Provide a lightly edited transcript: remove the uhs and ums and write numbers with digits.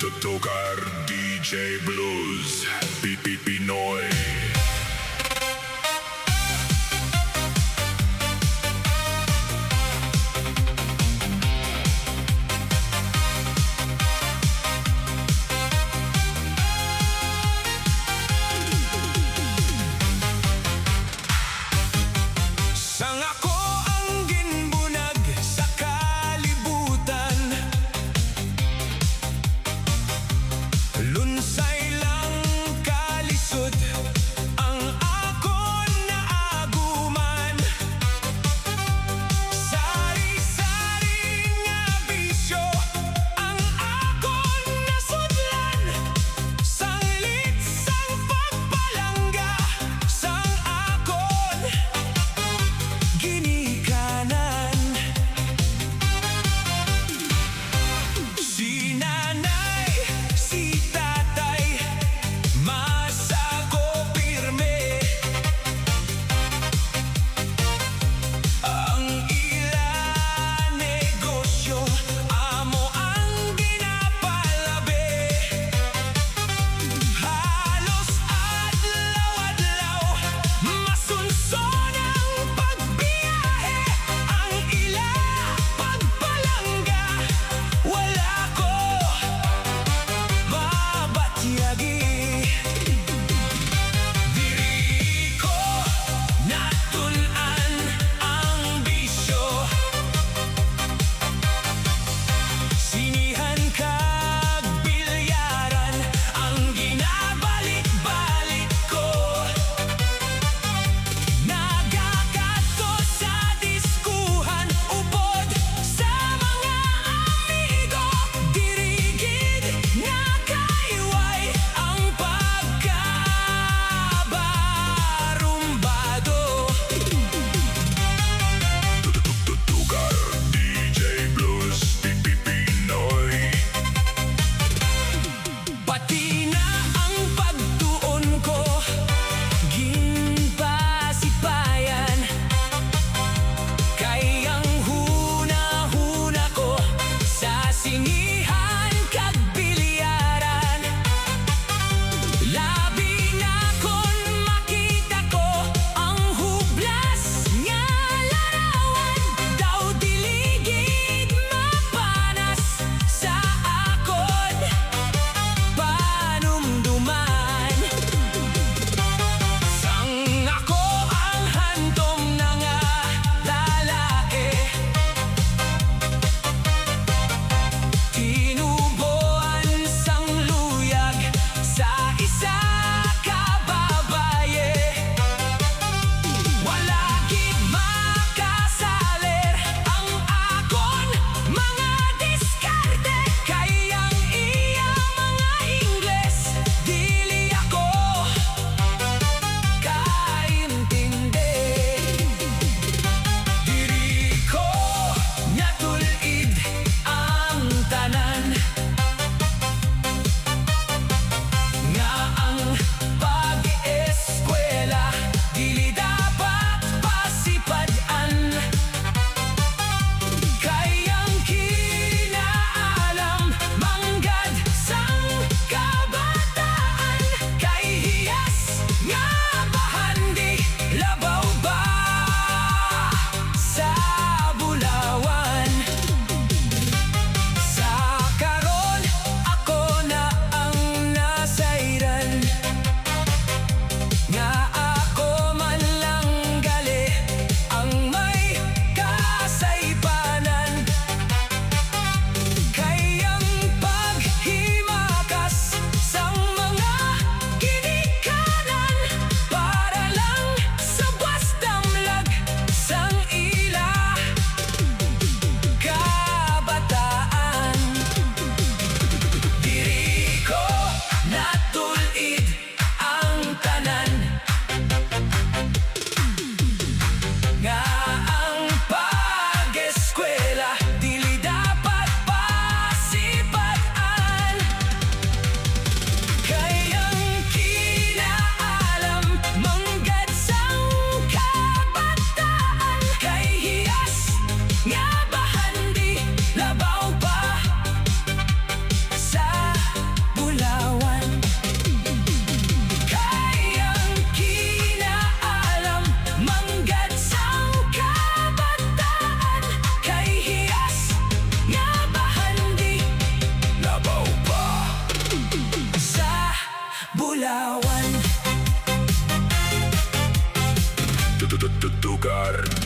Tocar DJ Blues Pinoy. Sang ako ang ginbunag sa kalibutan, lunsay lang kalisod ang akon naaguman. Sari-sari nga bisyo ang akon nasudlan, sanglit sang pagpalangga sang akon ginikanan. Si nanay, si tatay, masa ko pirme. Ang ila negosyo, amo ang ginapalabi. Halos adlaw-adlaw, masunson ang pagbiyahe. Ang ila pagpalangga, wala ko mabatyagi. Diri ko natulan ang bisyo, sinihan kag bilyaran ang ginabalik-balik ko. Nagakadto sa diskuhan, upod sa mga amigo. Dirigid nakaiway ang pagkabarumbado. Tocar DJ Blues Pinoy. Pati na ang pagtuon ko ginpasipayan, kay ang huna-huna ko sa singihan kag bilyaran. Labi na kon makita ko ang hublas nga larawan, daw diligid mapanas sa akon panumduman. Sang ako ang handom na nga lalaki, tinubuan sang luyag sa isa ka babaye. Wala gid makasaler ang akon mga diskarte, kay ang iya mga Ingles dili ako kaintindi. Diri ko natulid ang tanan, nga ang pag-eskwela dili dapat pasipadan. Kay ang kinaalam manggad sang kabataan, kay hiyas nga bahandi labaw ba sa bulawan. Sa karon ako na ang nasayran, nga ako man lang gali ang may kasaypanan. Kay ang paghimakas sang mga ginikanan, para lang sa wasdamlag sang ila kabataan. Diri ko natulid ang tanan, nga ang pag-eskwela dili dapat pasipadan. Kay ang kinaalam manggad sang kabataan, kay hiyas nga bahandi labaw pa sa Lugar